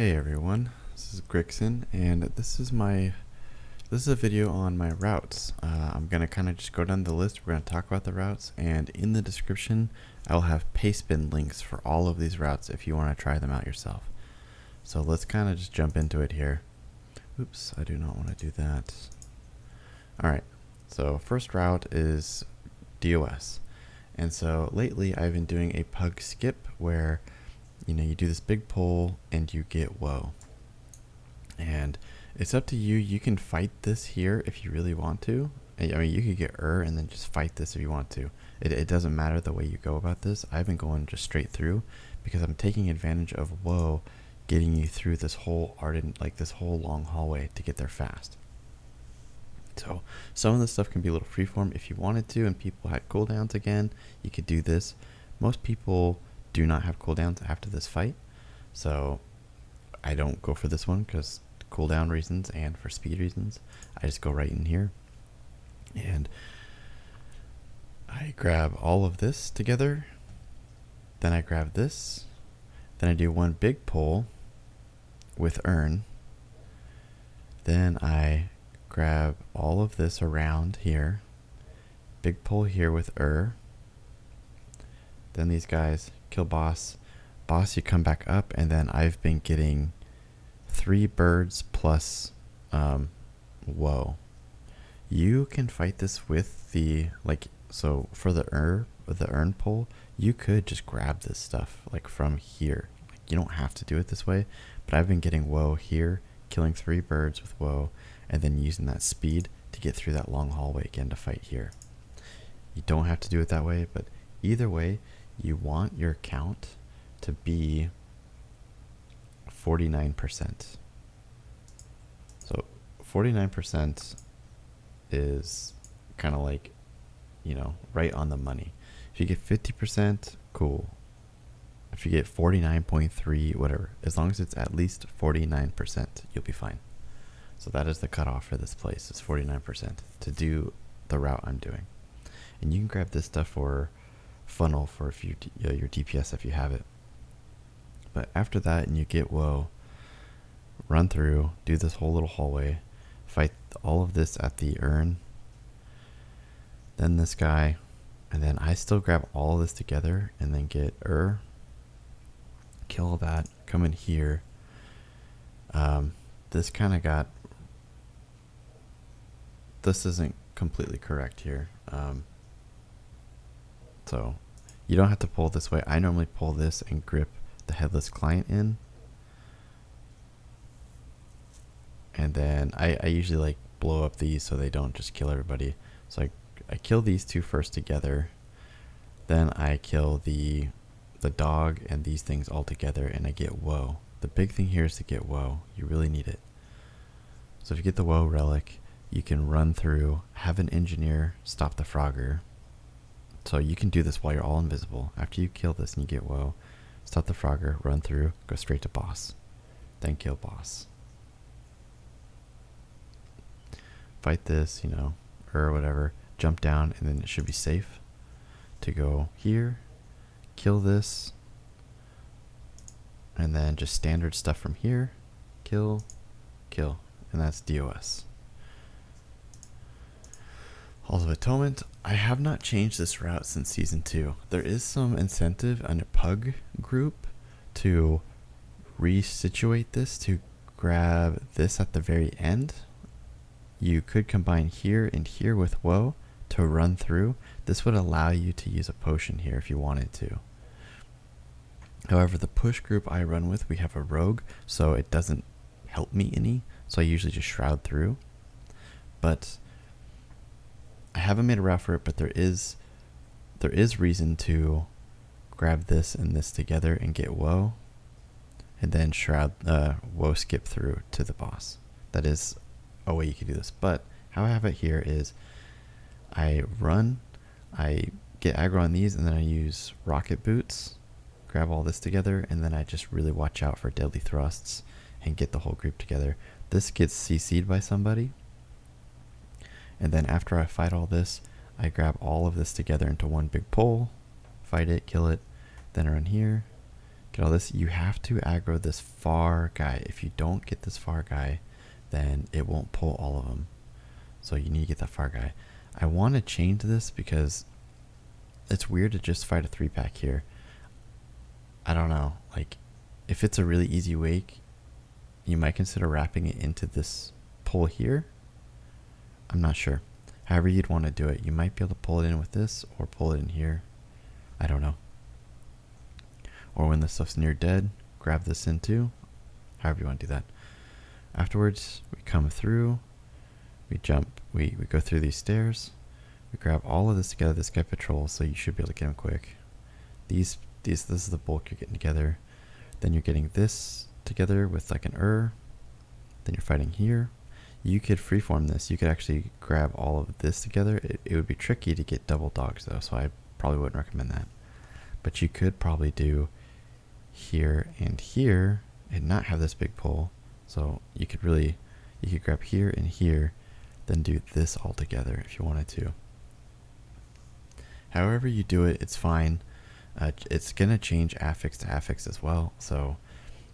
Hey everyone, this is Grixon, and this is a video on my routes. I'm gonna kind of just go down the list. We're gonna talk about the routes, and in the description, I'll have pastebin links for all of these routes if you want to try them out yourself. So let's kind of just jump into it here. Oops, I do not want to do that. All right, so first route is DOS, and so lately I've been doing a pug skip where you do this big pull and you get woe. And it's up to you. You can fight this here if you really want to. I mean, you could get and then just fight this if you want to. It doesn't matter the way you go about this. I've been going just straight through because I'm taking advantage of woe getting you through this whole this whole long hallway to get there fast. So some of this stuff can be a little freeform if you wanted to, and people had cooldowns again, you could do this. Most people do not have cooldowns after this fight, so I don't go for this one because cooldown reasons and for speed reasons. I just go right in here and I grab all of this together, then I grab this, then I do one big pull with earn, then I grab all of this around here, big pull here with then these guys kill boss, you come back up, and then I've been getting 3 birds plus woe. You can fight this with the so for the earn pull, you could just grab this stuff from here. You don't have to do it this way, but I've been getting woe here, killing 3 birds with woe, and then using that speed to get through that long hallway again to fight here. You don't have to do it that way, but either way, you want your count to be 49%. So 49% is kind of right on the money. If you get 50%, cool. If you get 49.3, whatever, as long as it's at least 49%, you'll be fine. So that is the cutoff for this place, is 49% to do the route I'm doing. And you can grab this stuff for funnel for if your DPS if you have it. But after that, and you get woe, run through, do this whole little hallway, fight all of this at the earn, then this guy, and then I still grab all of this together and then get kill that, come in here. This kind of got, this isn't completely correct here. So you don't have to pull this way. I normally pull this and grip the headless client in. And then I usually blow up these so they don't just kill everybody. So I kill these two first together. Then I kill the dog and these things all together and I get woe. The big thing here is to get woe. You really need it. So if you get the woe relic, you can run through, have an engineer stop the Frogger. So you can do this while you're all invisible. After you kill this and you get woe, stop the Frogger, run through, go straight to boss. Then kill boss. Fight this, or whatever, jump down, and then it should be safe to go here, kill this, and then just standard stuff from here, kill, and that's DOS. Halls of Atonement, I have not changed this route since Season 2. There is some incentive on a pug group to resituate this to grab this at the very end. You could combine here and here with woe to run through. This would allow you to use a potion here if you wanted to. However, the push group I run with, we have a rogue, so it doesn't help me any, so I usually just shroud through. But I haven't made a route for it, but there is reason to grab this and this together and get woe, and then shroud woe skip through to the boss. That is a way you could do this. But how I have it here is I run, I get aggro on these, and then I use rocket boots, grab all this together, and then I just really watch out for deadly thrusts and get the whole group together. This gets CC'd by somebody. And then after I fight all this, I grab all of this together into one big pull, fight it, kill it, then I run here, Get all this. You have to aggro this far guy. If you don't get this far guy, then it won't pull all of them. So you need to get that far guy. I want to change this because it's weird to just fight a 3-pack here. I don't know. Like, if it's a really easy wake, you might consider wrapping it into this pull here. I'm not sure. However you'd want to do it. You might be able to pull it in with this or pull it in here. I don't know. Or when this stuff's near dead, grab this in too. However you want to do that. Afterwards, we come through. We jump. We go through these stairs. We grab all of this together. This guy patrols, so you should be able to get him quick. This is the bulk you're getting together. Then you're getting this together with like an Then you're fighting here. You could freeform this. You could actually grab all of this together. It would be tricky to get double dogs though, so I probably wouldn't recommend that. But you could probably do here and here and not have this big pull. So you could grab here and here, then do this all together if you wanted to. However you do it, it's fine. It's gonna change affix to affix as well. So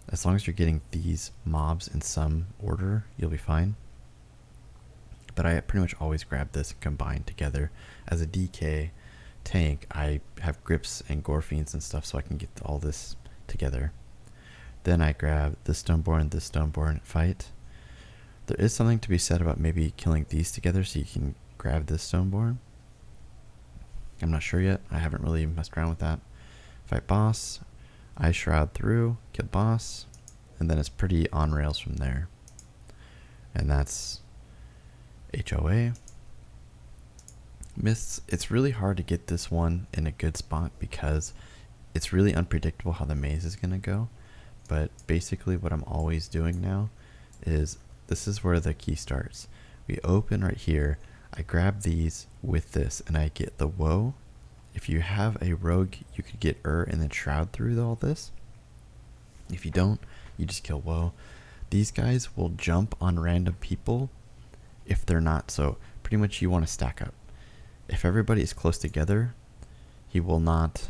as long as you're getting these mobs in some order, you'll be fine. But I pretty much always grab this and combine together. As a DK tank, I have grips and gore fiends and stuff so I can get all this together. Then I grab this Stoneborn fight. There is something to be said about maybe killing these together so you can grab this Stoneborn. I'm not sure yet. I haven't really messed around with that. Fight boss. I shroud through, kill boss, and then it's pretty on rails from there. And that's HOA. Mists. It's really hard to get this one in a good spot because it's really unpredictable how the maze is going to go. But basically what I'm always doing now is this is where the key starts. We open right here. I grab these with this and I get the woe. If you have a rogue, you could get and then shroud through all this. If you don't, you just kill woe. These guys will jump on random people if they're not. So pretty much you want to stack up. If everybody is close together, he will not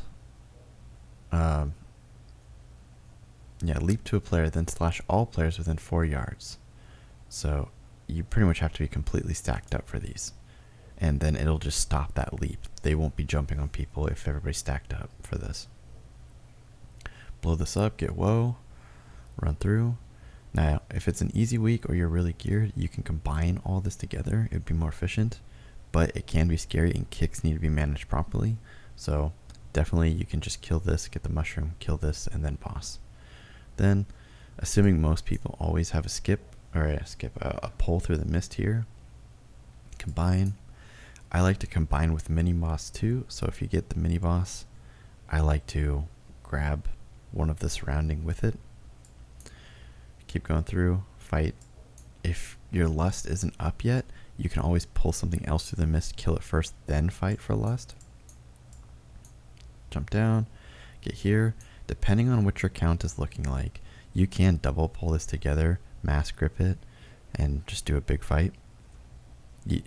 leap to a player, then slash all players within 4 yards. So you pretty much have to be completely stacked up for these. And then it'll just stop that leap. They won't be jumping on people if everybody's stacked up for this. Blow this up, get woe, run through. Now, if it's an easy week or you're really geared, you can combine all this together. It would be more efficient, but it can be scary and kicks need to be managed properly. So definitely you can just kill this, get the mushroom, kill this, and then boss. Then, assuming most people always have a pull through the mist here, combine. I like to combine with mini boss too. So if you get the mini boss, I like to grab one of the surrounding with it. Keep going through, fight. If your lust isn't up yet, you can always pull something else through the mist, kill it first, then fight for lust. Jump down, get here. Depending on what your count is looking like, you can double pull this together, mass grip it, and just do a big fight.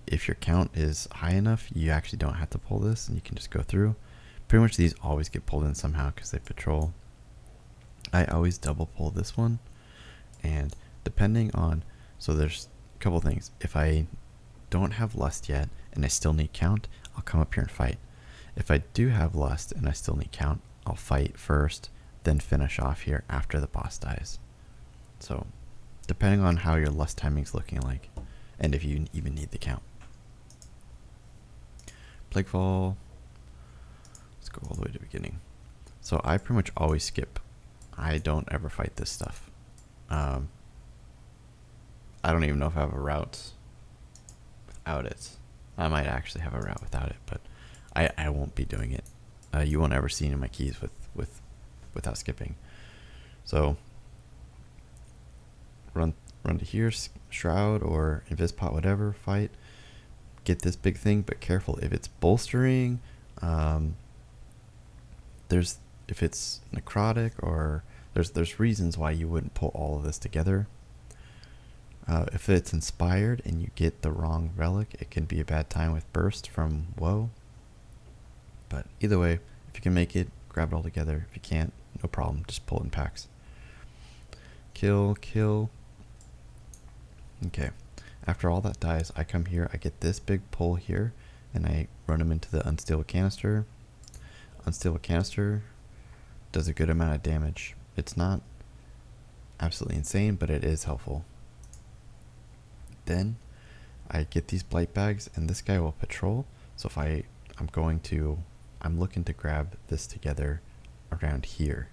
If your count is high enough, you actually don't have to pull this and you can just go through. Pretty much these always get pulled in somehow because they patrol. I always double pull this one, and depending on, so there's a couple things. If I don't have lust yet and I still need count, I'll come up here and fight. If I do have lust and I still need count, I'll fight first, then finish off here after the boss dies. So depending on how your lust timing's looking like, and if you even need the count. Plaguefall. Let's go all the way to the beginning. So I pretty much always skip. I don't ever fight this stuff. I don't even know if I have a route without it. I might actually have a route without it, but I won't be doing it. You won't ever see any of my keys without skipping. So run to here, shroud or invis-pot, whatever, fight, get this big thing, but careful if it's bolstering. If it's necrotic, or there's reasons why you wouldn't pull all of this together. If it's inspired and you get the wrong relic, it can be a bad time with burst from woe. But either way, if you can make it, grab it all together. If you can't, no problem. Just pull it in packs. Kill, kill. Okay. After all that dies, I come here, I get this big pull here, and I run him into the unstable canister. Unstable canister does a good amount of damage. It's not absolutely insane, but it is helpful. Then I get these blight bags, and this guy will patrol. So if I'm looking to grab this together around here,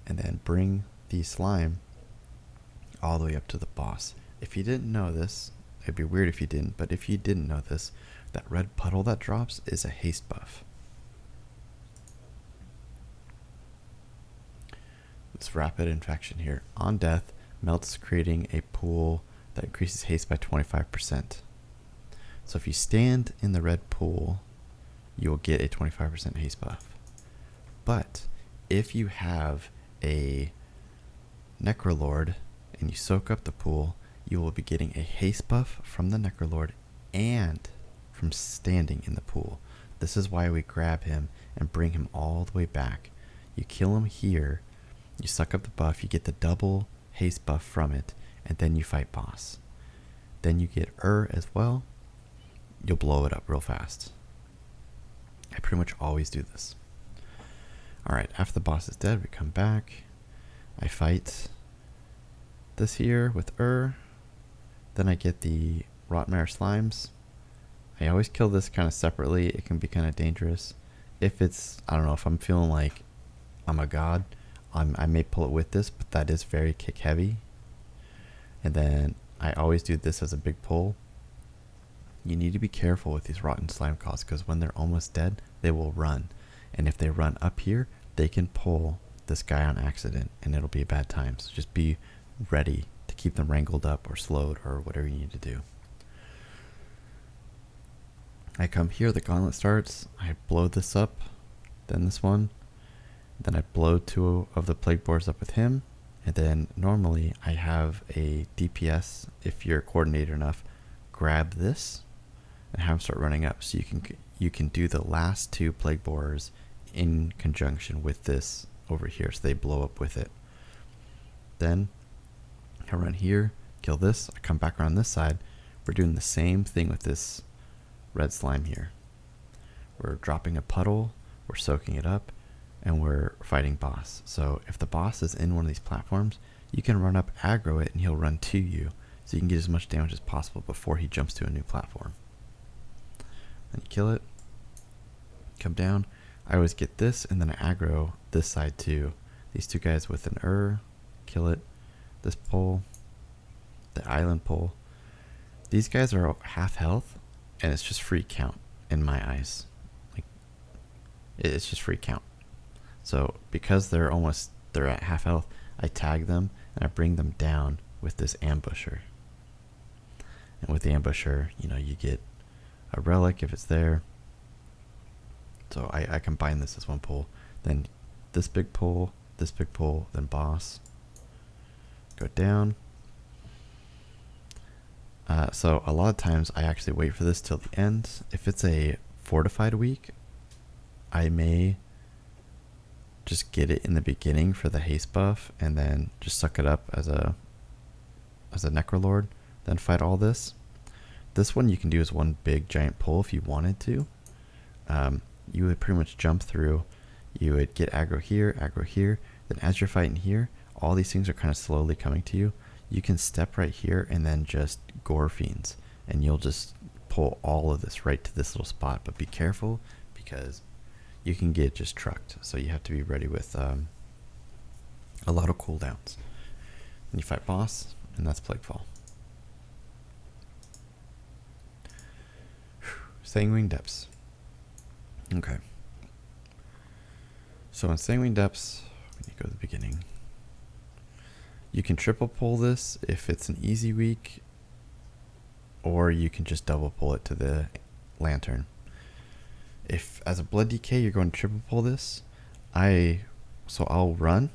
and then bring the slime all the way up to the boss. If you didn't know this, it'd be weird if you didn't, but if you didn't know this, that red puddle that drops is a haste buff. This rapid infection here. On death, melts, creating a pool that increases haste by 25%. So if you stand in the red pool, you will get a 25% haste buff. But if you have a Necrolord and you soak up the pool, you will be getting a haste buff from the Necrolord and from standing in the pool. This is why we grab him and bring him all the way back. You kill him here, you suck up the buff, you get the double haste buff from it, and then you fight boss. Then you get as well. You'll blow it up real fast. I pretty much always do this. Alright, after the boss is dead, we come back. I fight this here with Then I get the Rotmare slimes. I always kill this kind of separately. It can be kind of dangerous. If it's, I don't know, if I'm feeling like I'm a god, I may pull it with this, but that is very kick heavy. And then I always do this as a big pull. You need to be careful with these rotten slime calls, because when they're almost dead, they will run. And if they run up here, they can pull this guy on accident, and it'll be a bad time. So just be ready to keep them wrangled up or slowed or whatever you need to do. I come here, the gauntlet starts, I blow this up, then this one, then I blow 2 of the plague boars up with him, and then normally I have a DPS, if you're coordinated enough, grab this and have them start running up, so you can do the last 2 plague boars in conjunction with this over here, so they blow up with it. Then I run here, kill this, I come back around this side. We're doing the same thing with this red slime here. We're dropping a puddle, we're soaking it up, and we're fighting boss. So if the boss is in one of these platforms, you can run up, aggro it, and he'll run to you, so you can get as much damage as possible before he jumps to a new platform. Then you kill it, come down. I always get this, and then I aggro this side too. These 2 guys with an kill it. This pull, the island pull. These guys are half health, and it's just free count in my eyes. Like, it's just free count. So because they're at half health, I tag them and I bring them down with this ambusher. And with the ambusher, you get a relic if it's there. So I combine this as one pull. Then this big pull, then boss. Go down. So a lot of times I actually wait for this till the end. If it's a fortified week, I may just get it in the beginning for the haste buff and then just suck it up as a Necrolord, then fight all this. This one you can do as one big giant pull if you wanted to. You would pretty much jump through. You would get aggro here, then as you're fighting here, all these things are kind of slowly coming to you. You can step right here and then just gore fiends, and you'll just pull all of this right to this little spot. But be careful, because you can get just trucked. So you have to be ready with a lot of cooldowns. Then you fight boss, and that's Plaguefall. Sanguine Depths. Okay. So in Sanguine Depths, we need to go to the beginning. You can triple pull this if it's an easy week, or you can just double pull it to the lantern. If as a blood DK you're going to triple pull this, I'll run.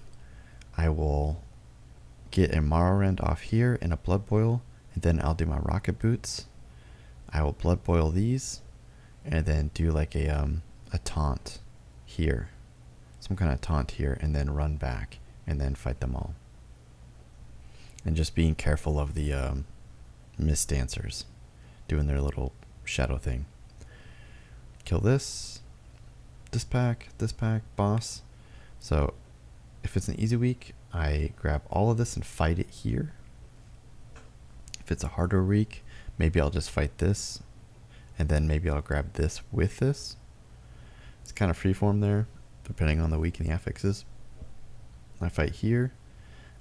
I will get a Morrowind off here and a blood boil, and then I'll do my rocket boots. I will blood boil these, and then do like a taunt here, some kind of taunt here and then run back and then fight them all. And just being careful of the mist dancers doing their little shadow thing. Kill this pack, boss. So if it's an easy week, I grab all of this and fight it here. If it's a harder week, maybe I'll just fight this, and then maybe I'll grab this with this. It's kind of freeform there, depending on the week and the affixes. I fight here,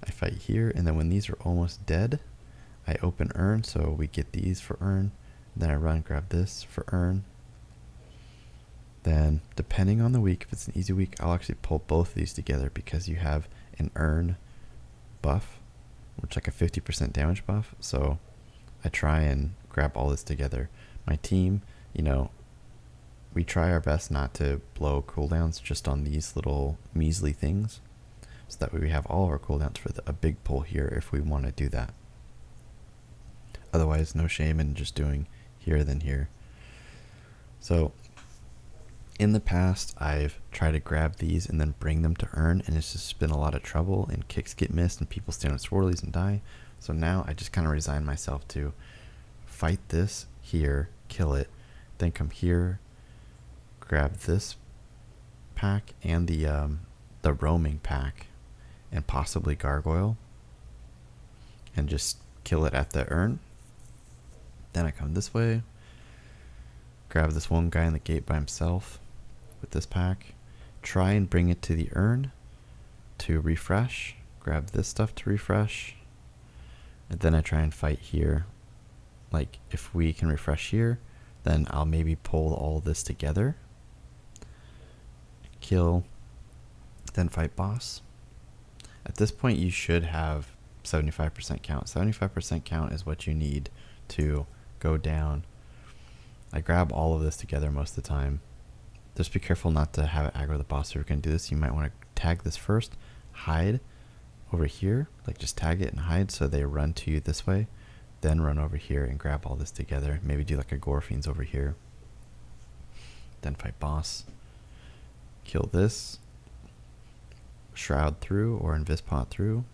and then when these are almost dead, I open urn, so we get these for urn. Then I run, grab this for urn. Then, depending on the week, if it's an easy week, I'll actually pull both of these together because you have an urn buff, which is like a 50% damage buff. So I try and grab all this together. My team, you know, we try our best not to blow cooldowns just on these little measly things. So that way we have all of our cooldowns for a big pull here if we want to do that. Otherwise, no shame in just doing here then here. So in the past, I've tried to grab these and then bring them to urn, and it's just been a lot of trouble, and kicks get missed, and people stand on swirlies and die. So now I just kind of resign myself to fight this here, kill it, then come here, grab this pack and the roaming pack, and possibly gargoyle, and just kill it at the urn. Then I come this way, grab this one guy in the gate by himself with this pack, try and bring it to the urn to refresh, grab this stuff to refresh, and then I try and fight here. Like if we can refresh here, then I'll maybe pull all this together, kill, then fight boss. At this point you should have 75% count. 75% count is what you need to go down. I grab all of this together most of the time. Just be careful not to have it aggro the boss. If you're going to do this, you might want to tag this first, hide over here, like just tag it and hide so they run to you this way, then run over here and grab all this together. Maybe do like a Gore Fiends over here. Then fight boss. Kill this. Shroud through or Invispot through.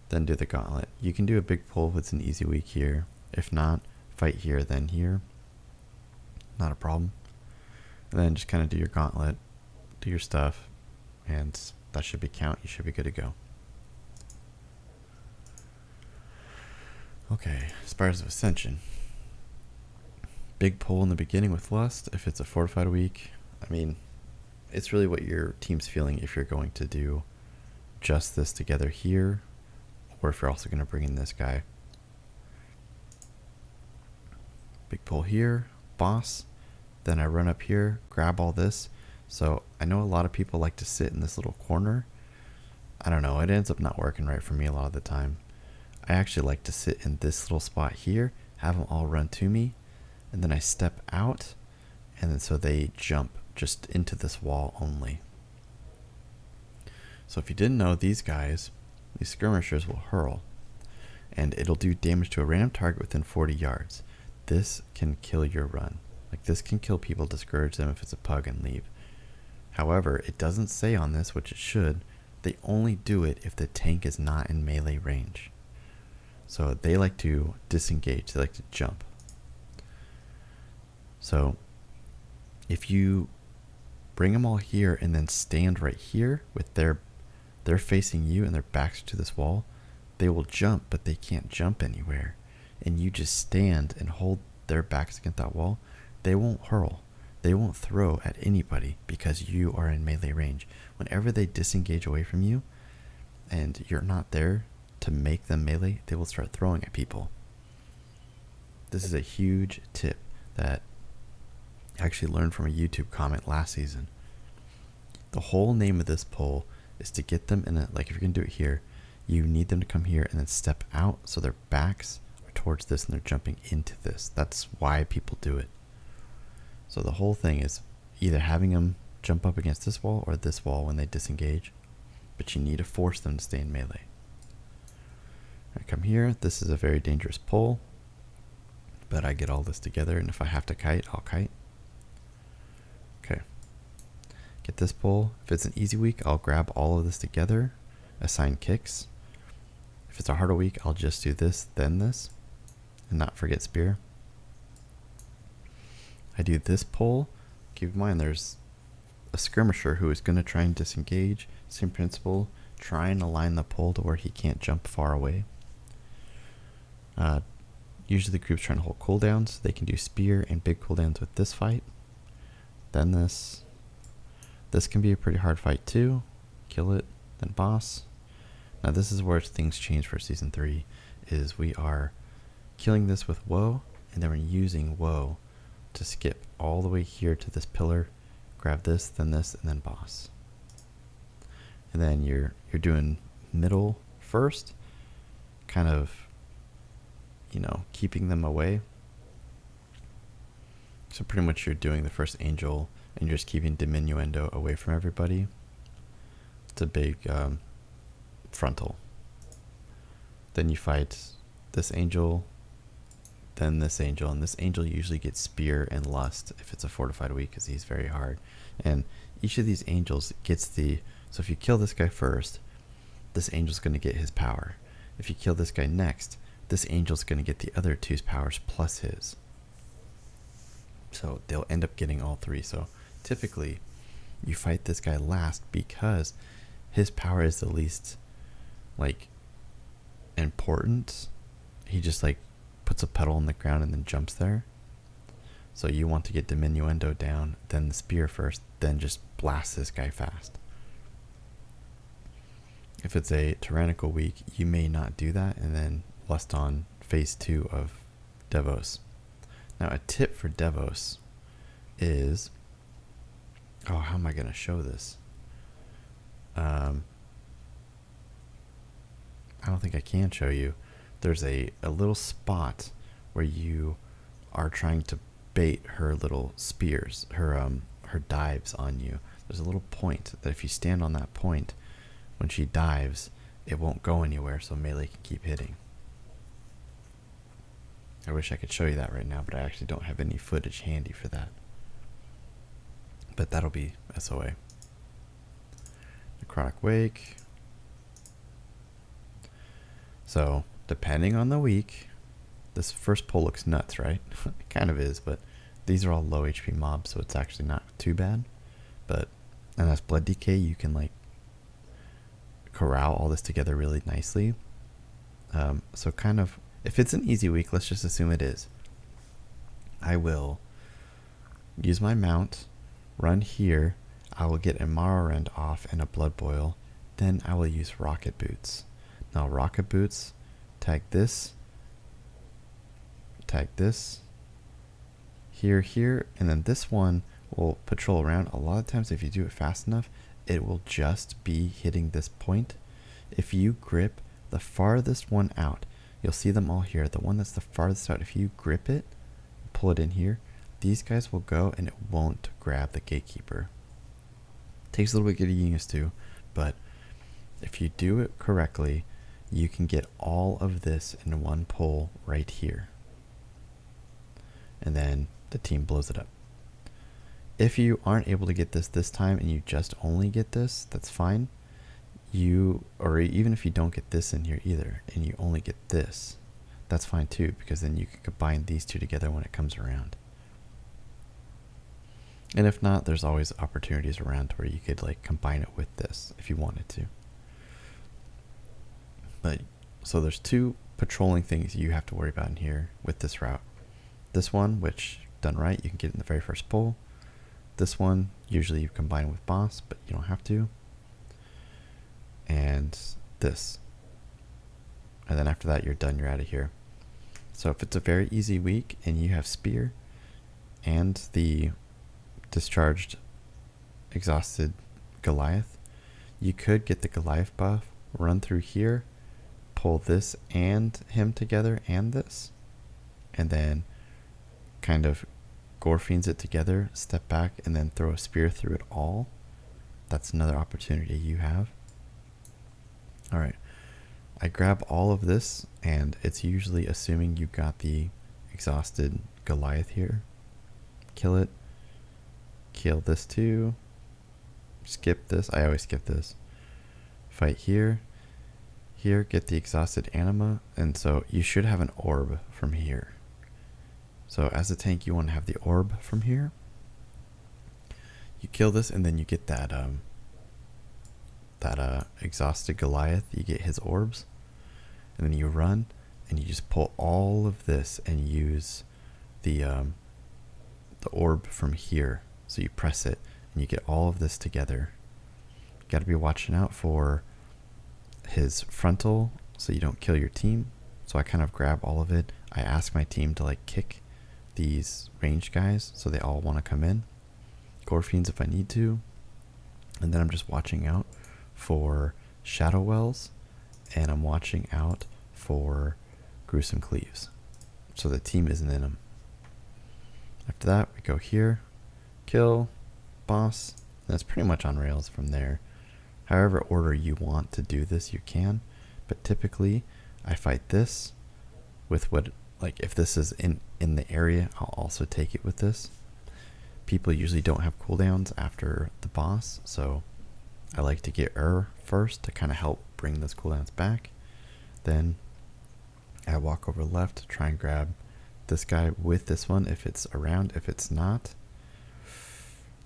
Then do the gauntlet. You can do a big pull if it's an easy week here. If not, fight here, then here. Not a problem. And then just kind of do your gauntlet, do your stuff, and that should be count. You should be good to go. Okay, Spires of Ascension. Big pull in the beginning with Lust. If it's a fortified week, I mean, it's really what your team's feeling if you're going to do just this together here, or if you're also going to bring in this guy. Big pull here, boss. Then I run up here, grab all this. So I know a lot of people like to sit in this little corner. I don't know, it ends up not working right for me a lot of the time. I actually like to sit in this little spot here, have them all run to me, and then I step out, and then so they jump just into this wall only. So if you didn't know, these guys, these skirmishers will hurl, and it'll do damage to a random target within 40 yards. This can kill your run. Like this can kill people, discourage them if it's a pug and leave. However, it doesn't say on this, which it should, they only do it if the tank is not in melee range. So they like to disengage, they like to jump. So if you bring them all here and then stand right here with they're facing you and their backs to this wall, they will jump, but they can't jump anywhere. And you just stand and hold their backs against that wall. They won't hurl. They won't throw at anybody because you are in melee range. Whenever they disengage away from you and you're not there to make them melee, they will start throwing at people. This is a huge tip that I actually learned from a YouTube comment last season. The whole name of this pull is to get them in a, like if you're going to do it here, you need them to come here and then step out so their backs are towards this and they're jumping into this. That's why people do it. So the whole thing is either having them jump up against this wall or this wall when they disengage, but you need to force them to stay in melee. I come here, this is a very dangerous pull, but I get all this together, and if I have to kite, I'll kite. Okay. get this pull. If it's an easy week, I'll grab all of this together, assign kicks. If it's a harder week, I'll just do this, then this, and not forget spear. I do this pull. Keep in mind there's a skirmisher who is going to try and disengage. Same principle. Try and align the pull to where he can't jump far away. Usually the group's trying to hold cooldowns, so they can do spear and big cooldowns with this fight. Then this. This can be a pretty hard fight too. Kill it, then boss. Now this is where things change for Season 3, is we are killing this with Woe, and then we're using Woe to skip all the way here to this pillar, grab this, and then boss. And then you're doing middle first, kind of, you know, keeping them away. So pretty much you're doing the first angel and you're just keeping diminuendo away from everybody. It's a big frontal. Then you fight this angel, then this angel, and this angel usually gets spear and lust if it's a fortified week because he's very hard. And each of these angels gets the, so if you kill this guy first, this angel's going to get his power. If you kill this guy next, this angel's going to get the other two's powers plus his. So they'll end up getting all three. So typically you fight this guy last because his power is the least like important. He just like puts a pedal on the ground and then jumps there. So you want to get diminuendo down, then the spear first, then just blast this guy fast. If it's a tyrannical week, you may not do that and then lust on phase 2 of Devos. Now a tip for Devos is, oh, how am I going to show this? I don't think I can show you. There's a little spot where you are trying to bait her little spears, her dives on you. There's a little point that if you stand on that point, when she dives, it won't go anywhere, so melee can keep hitting. I wish I could show you that right now, but I actually don't have any footage handy for that. But that'll be SOA. Necrotic Wake. So, depending on the week, this first pull looks nuts, right? It kind of is, but these are all low HP mobs, so it's actually not too bad. But, and that's Blood Decay, you can like corral all this together really nicely. So kind of, if it's an easy week, let's just assume it is. I will use my mount, run here, I will get a Morrowind off and a Blood Boil, then I will use Rocket Boots. Now Rocket Boots, tag this, here, and then this one will patrol around. A lot of times if you do it fast enough, it will just be hitting this point. If you grip the farthest one out, you'll see them all here. The one that's the farthest out, if you grip it, pull it in here, these guys will go and it won't grab the gatekeeper. Takes a little bit getting used to, but if you do it correctly, you can get all of this in one pull right here. And then the team blows it up. If you aren't able to get this time and you just only get this, that's fine. Or even if you don't get this in here either and you only get this, that's fine too, because then you can combine these two together when it comes around. And if not, there's always opportunities around where you could like combine it with this if you wanted to. But so there's two patrolling things you have to worry about in here with this route. This one, which done right, you can get in the very first pull. This one, usually you combine with boss, but you don't have to. And this. And then after that, you're done, you're out of here. So if it's a very easy week and you have spear and the discharged, exhausted Goliath, you could get the Goliath buff, run through here, pull this and him together and this, and then kind of gore fiends it together, step back, and then throw a spear through it all. That's another opportunity you have. Alright, I grab all of this, and it's usually assuming you got the exhausted Goliath here. Kill it. Kill this too. skip this. I always skip this. Fight here. Here, get the exhausted anima. And so you should have an orb from here. So as a tank, you want to have the orb from here. You kill this, and then you get that exhausted Goliath. You get his orbs, and then you run, and you just pull all of this and use the orb from here. So you press it, and you get all of this together. You got to be watching out for his frontal, so you don't kill your team. So I kind of grab all of it. I ask my team to like kick these ranged guys, so they all want to come in. Gore Fiends if I need to. And then I'm just watching out for Shadow Wells, and I'm watching out for Gruesome Cleaves, so the team isn't in them. After that, we go here, kill, boss, and that's pretty much on rails from there. However order you want to do this, you can, but typically I fight this with what, like if this is in the area, I'll also take it with this. People usually don't have cooldowns after the boss, so I like to get first to kind of help bring those cooldowns back. Then I walk over left to try and grab this guy with this one if it's around. If it's not,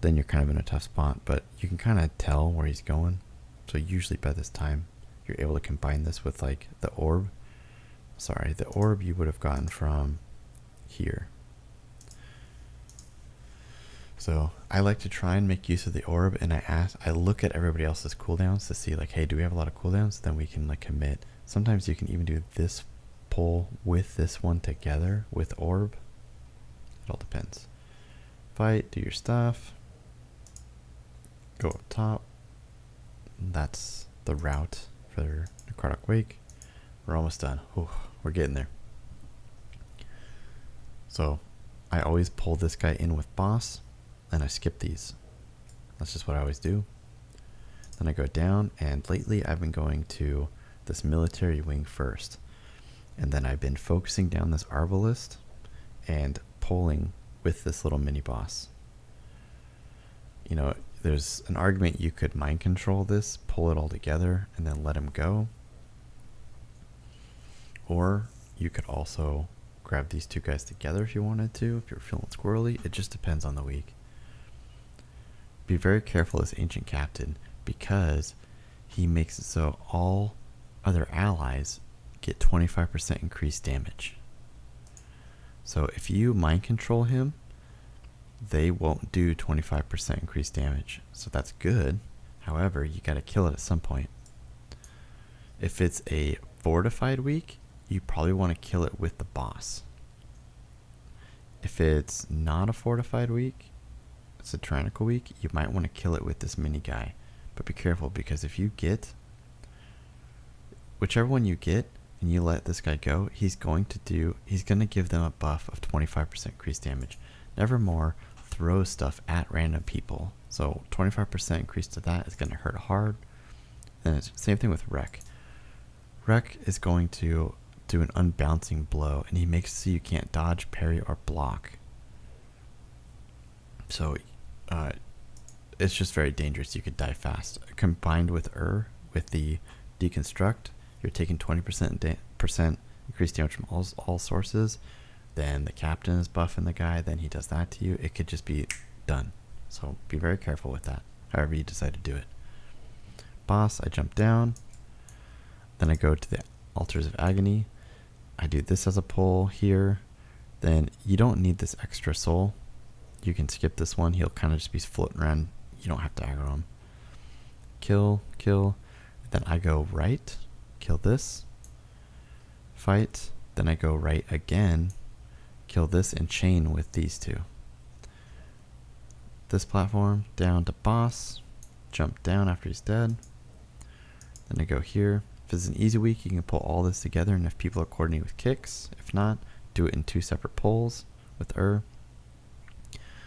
then you're kind of in a tough spot, but you can kind of tell where he's going. So usually by this time, you're able to combine this with like the orb. Sorry, the orb you would have gotten from here. So I like to try and make use of the orb, and I look at everybody else's cooldowns to see like, hey, do we have a lot of cooldowns? Then we can like commit. Sometimes you can even do this pull with this one together with orb. It all depends. Fight, do your stuff. Go up top. That's the route for Necrotic Wake. We're almost done. Ooh, we're getting there. So I always pull this guy in with boss, and I skip these. That's just what I always do. Then I go down, and lately I've been going to this military wing first. And then I've been focusing down this Arbalist and pulling with this little mini boss. You know, there's an argument you could mind control this, pull it all together, and then let him go. Or you could also grab these two guys together if you wanted to, if you're feeling squirrely. It just depends on the week. Be very careful as Ancient Captain, because he makes it so all other allies get 25% increased damage. So if you mind control him, they won't do 25% increased damage. So that's good. However, you gotta kill it at some point. If it's a fortified week, you probably want to kill it with the boss. If it's not a fortified week, it's a tyrannical week, you might want to kill it with this mini guy. But be careful, because if you get whichever one you get and you let this guy go, he's going to give them a buff of 25% increased damage. Nevermore throw stuff at random people. So 25% increase to that is going to hurt hard. And it's same thing with Wreck. Wreck is going to do an unbouncing blow, and he makes it so you can't dodge, parry, or block. So it's just very dangerous. You could die fast. Combined with with the deconstruct, you're taking 20% increased damage from all sources. Then the captain is buffing the guy, then he does that to you. It could just be done. So be very careful with that, however you decide to do it. Boss, I jump down. Then I go to the Altars of Agony. I do this as a pull here. Then you don't need this extra soul. You can skip this one. He'll kind of just be floating around. You don't have to aggro him. Kill, kill. Then I go right. Kill this. Fight. Then I go right again. Kill this and chain with these two. This platform down to boss. Jump down after he's dead. Then I go here. If it's an easy week, you can pull all this together, and if people are coordinating with kicks, if not, do it in 2 separate pulls with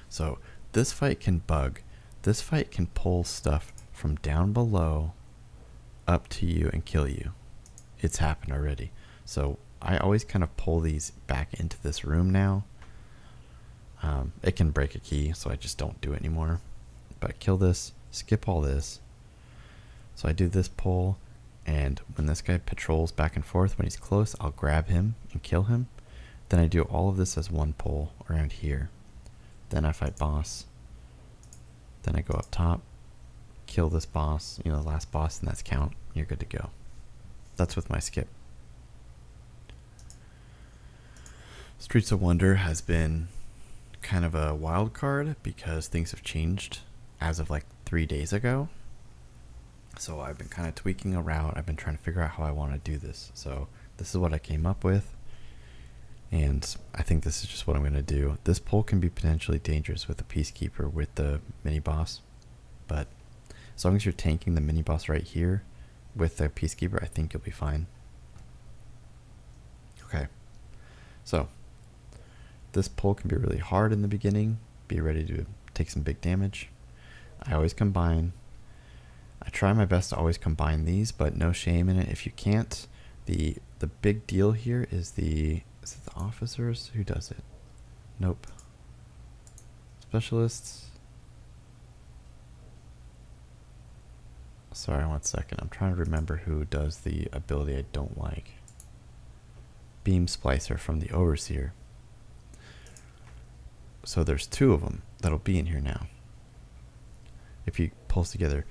So this fight can bug. This fight can pull stuff from down below up to you and kill you. It's happened already. So I always kind of pull these back into this room now. It can break a key, so I just don't do it anymore. But kill this, skip all this. So I do this pull, and when this guy patrols back and forth, when he's close, I'll grab him and kill him. Then I do all of this as one pull around here. Then I fight boss. Then I go up top, kill this boss, the last boss, and that's count. You're good to go. That's with my skip. Streets of Wonder has been kind of a wild card because things have changed as of like 3 days ago. So I've been kind of tweaking a route. I've been trying to figure out how I want to do this. So this is what I came up with. And I think this is just what I'm going to do. This pull can be potentially dangerous with the Peacekeeper with the mini boss. But as long as you're tanking the mini boss right here with the Peacekeeper, I think you'll be fine. Okay. So this pull can be really hard in the beginning. Be ready to take some big damage. I always combine. I try my best to always combine these, but no shame in it if you can't. The big deal here is is it the officers? Who does it? Nope. Specialists. Sorry, 1 second. I'm trying to remember who does the ability I don't like. Beam Splicer from the Overseer. So there's 2 of them that'll be in here now. If you pulse together,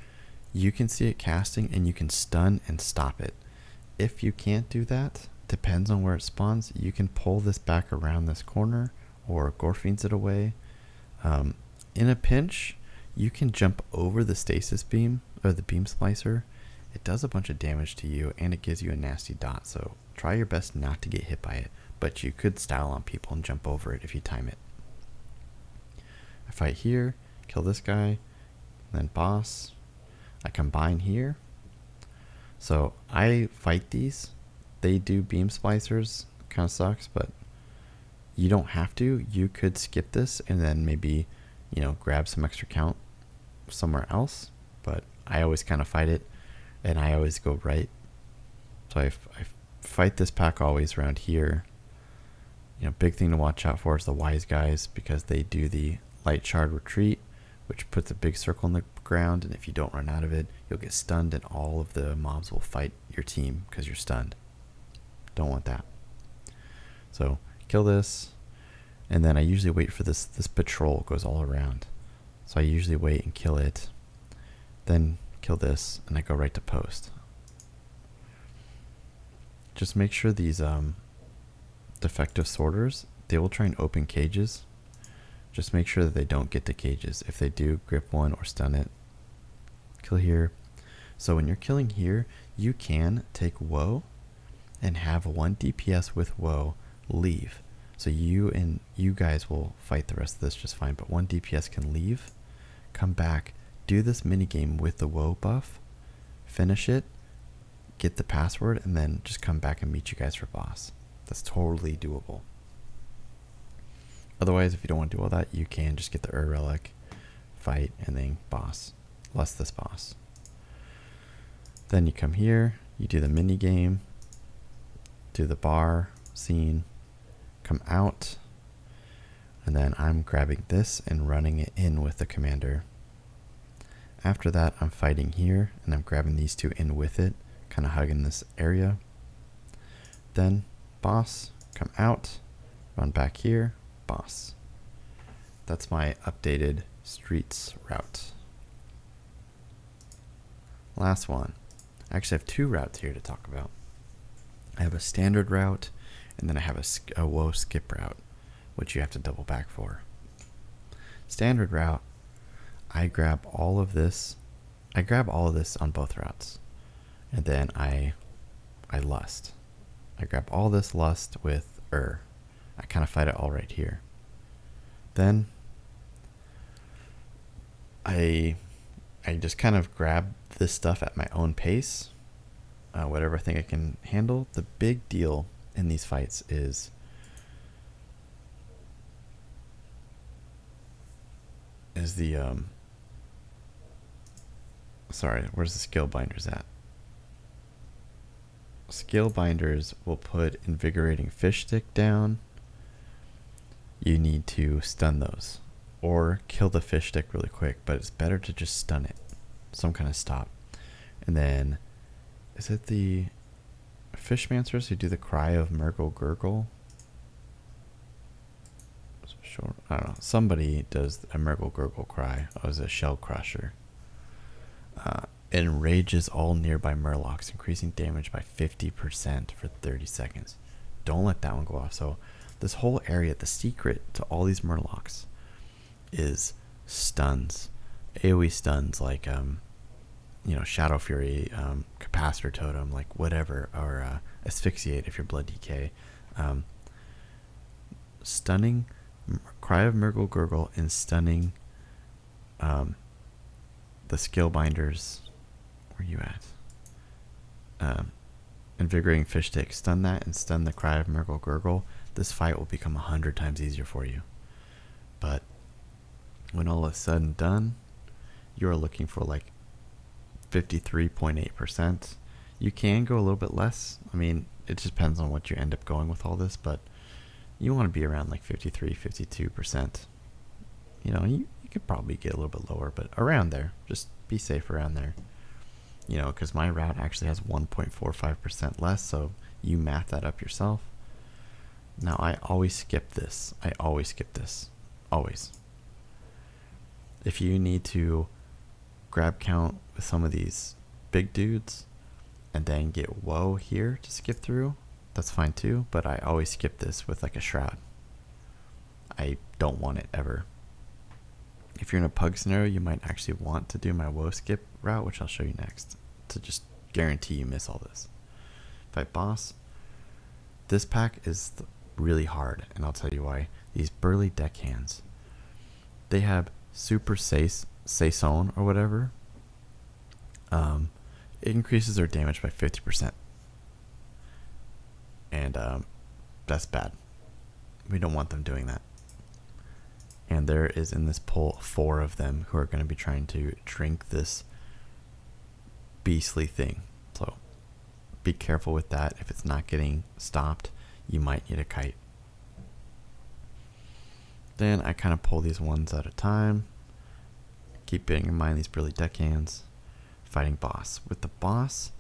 you can see it casting and you can stun and stop it. If you can't do that, depends on where it spawns, you can pull this back around this corner or Gorfiends it away. In a pinch, you can jump over the stasis beam or the beam splicer. It does a bunch of damage to you and it gives you a nasty dot, so try your best not to get hit by it, but you could style on people and jump over it if you time it. I fight here, kill this guy, then boss. I combine here. So I fight these. They do beam splicers. Kind of sucks, but you don't have to. You could skip this and then maybe, grab some extra count somewhere else. But I always kind of fight it, and I always go right. So I fight this pack always around here. Big thing to watch out for is the wise guys, because they do the light shard retreat, which puts a big circle in the ground, and if you don't run out of it, you'll get stunned and all of the mobs will fight your team because you're stunned. Don't want that. So kill this, and then I usually wait for this patrol goes all around. So I usually wait and kill it, then kill this, and I go right to post. Just make sure these defective sorters, they will try and open cages. Just make sure that they don't get to cages. If they do, grip one or stun it. Kill here. So when you're killing here, you can take Woe and have 1 DPS with Woe leave. So you guys will fight the rest of this just fine, but 1 DPS can leave, come back, do this minigame with the Woe buff, finish it, get the password, and then just come back and meet you guys for boss. That's totally doable. Otherwise, if you don't want to do all that, you can just get the Relic, fight, and then boss. Less this boss. Then you come here, you do the mini game, do the bar scene, come out, and then I'm grabbing this and running it in with the commander. After that, I'm fighting here, and I'm grabbing these 2 in with it, kind of hugging this area. Then boss, come out, run back here, boss. That's my updated streets route. Last one. I actually have 2 routes here to talk about. I have a standard route, and then I have a Woe skip route, which you have to double back for. Standard route, I grab all of this. I grab all of this on both routes, and then I lust. I grab all this lust with I kind of fight it all right here. Then I just kind of grab this stuff at my own pace, whatever I think I can handle. The big deal in these fights is the sorry, where's the skill binders at? Skill binders will put invigorating fish stick down. You need to stun those or kill the fish stick really quick, but it's better to just stun it. some kind of stop. And then, is it the Fishmancers who do the cry of Murgle Gurgle? Sure, I don't know. Somebody does a Murgle Gurgle cry. Oh, it was a Shell Crusher. It enrages all nearby Murlocs, increasing damage by 50% for 30 seconds. Don't let that one go off. So this whole area, the secret to all these Murlocs is stuns. AoE stuns like, Shadow Fury, Capacitor Totem, like whatever, or Asphyxiate if you're Blood DK. Stunning, Cry of Murgle Gurgle, and stunning the Skillbinders. Where are you at? Invigorating Fish Stick. Stun that and stun the Cry of Murgle Gurgle. This fight will become 100 times easier for you. But when all is said and done, you are looking for like 53.8%. You can go a little bit less. I mean, it just depends on what you end up going with all this, but you want to be around like 53, 52%. You could probably get a little bit lower, but around there. Just be safe around there. Because my route actually has 1.45% less, so you math that up yourself. Now, I always skip this. Always. If you need to grab count with some of these big dudes and then get woe here to skip through, that's fine too, but I always skip this with like a shroud. I don't want it ever. If you're in a pug scenario, you might actually want to do my woe skip route, which I'll show you next, to just guarantee you miss all this. Fight boss. This pack is really hard, and I'll tell you why. These burly deckhands, they have super saison or whatever. It increases their damage by 50%. And that's bad. We don't want them doing that. And there is in this poll 4 of them who are going to be trying to drink this beastly thing. So be careful with that. If it's not getting stopped, you might need a kite. Then I kind of pull these ones at a time. Keep bearing in mind these burly deckhands. Fighting boss. With the boss,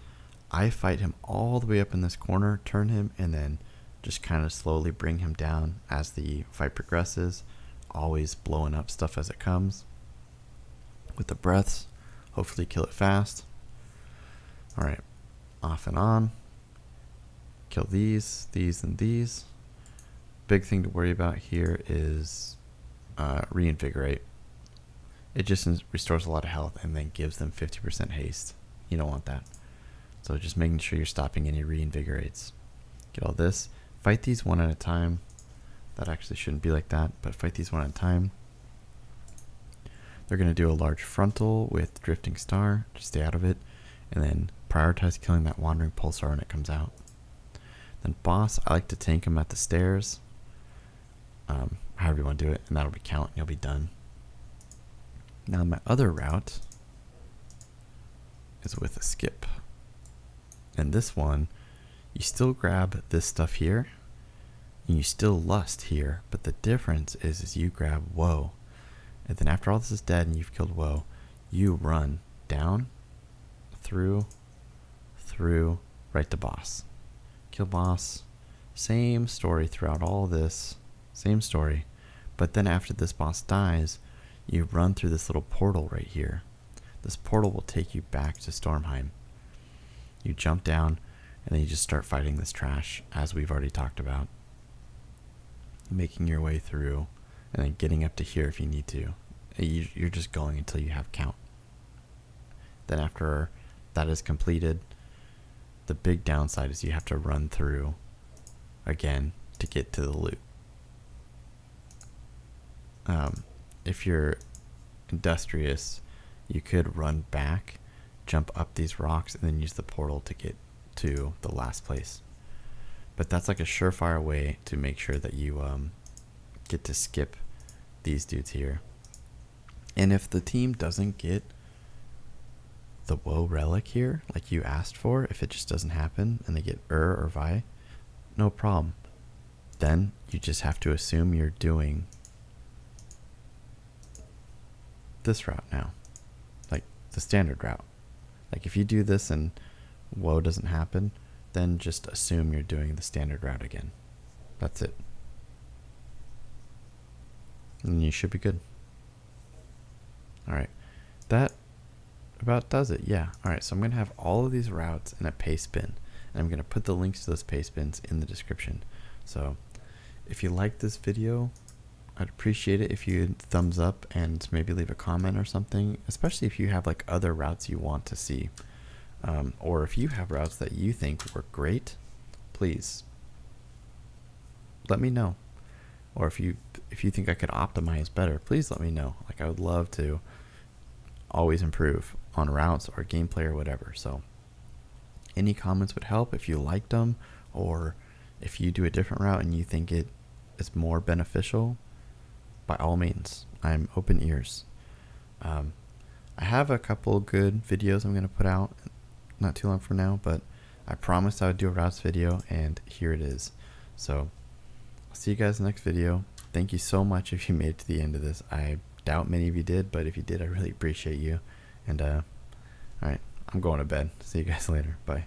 I fight him all the way up in this corner, turn him, and then just kind of slowly bring him down as the fight progresses. Always blowing up stuff as it comes. With the breaths, hopefully kill it fast. Alright, off and on. Kill these, and these. Big thing to worry about here is reinvigorate. It just restores a lot of health and then gives them 50% haste. You don't want that. So just making sure you're stopping any reinvigorates. Get all this. Fight these one at a time. That actually shouldn't be like that, but fight these one at a time. They're going to do a large frontal with Drifting Star. Just stay out of it. And then prioritize killing that Wandering Pulsar when it comes out. Then boss, I like to tank him at the stairs. However you want to do it, and that'll be count, and you'll be done. Now my other route is with a skip. And this one, you still grab this stuff here, and you still lust here, but the difference is you grab woe. And then after all this is dead and you've killed woe, you run down, through, right to boss. Kill boss. Same story throughout all this. Same story. But then after this boss dies, you run through this little portal right here. This portal will take you back to Stormheim. You jump down, and then you just start fighting this trash, as we've already talked about. Making your way through, and then getting up to here if you need to. You're just going until you have count. Then after that is completed, the big downside is you have to run through again to get to the loot. If you're industrious, you could run back, jump up these rocks, and then use the portal to get to the last place. But that's like a surefire way to make sure that you get to skip these dudes here. And if the team doesn't get the woe relic here, like you asked for, if it just doesn't happen and they get or Vi, no problem. Then you just have to assume you're doing this route now. Like, the standard route. Like if you do this and woe doesn't happen, then just assume you're doing the standard route again. That's it. And you should be good. Alright, that about does it. Yeah. Alright, so I'm going to have all of these routes in a paste bin, and I'm going to put the links to those paste bins in the description. So if you like this video, I'd appreciate it if you'd thumbs up and maybe leave a comment or something, especially if you have like other routes you want to see. Or if you have routes that you think work great, please let me know. Or if you think I could optimize better, please let me know. Like I would love to always improve on routes or gameplay or whatever. So any comments would help if you liked them, or if you do a different route and you think it is more beneficial, by all means, I'm open ears. I have a couple good videos I'm going to put out not too long from now, but I promised I would do a routes video, and here it is. So I'll see you guys in the next video. Thank you so much if you made it to the end of this. I doubt many of you did, but if you did, I really appreciate you. And alright, I'm going to bed. See you guys later. Bye.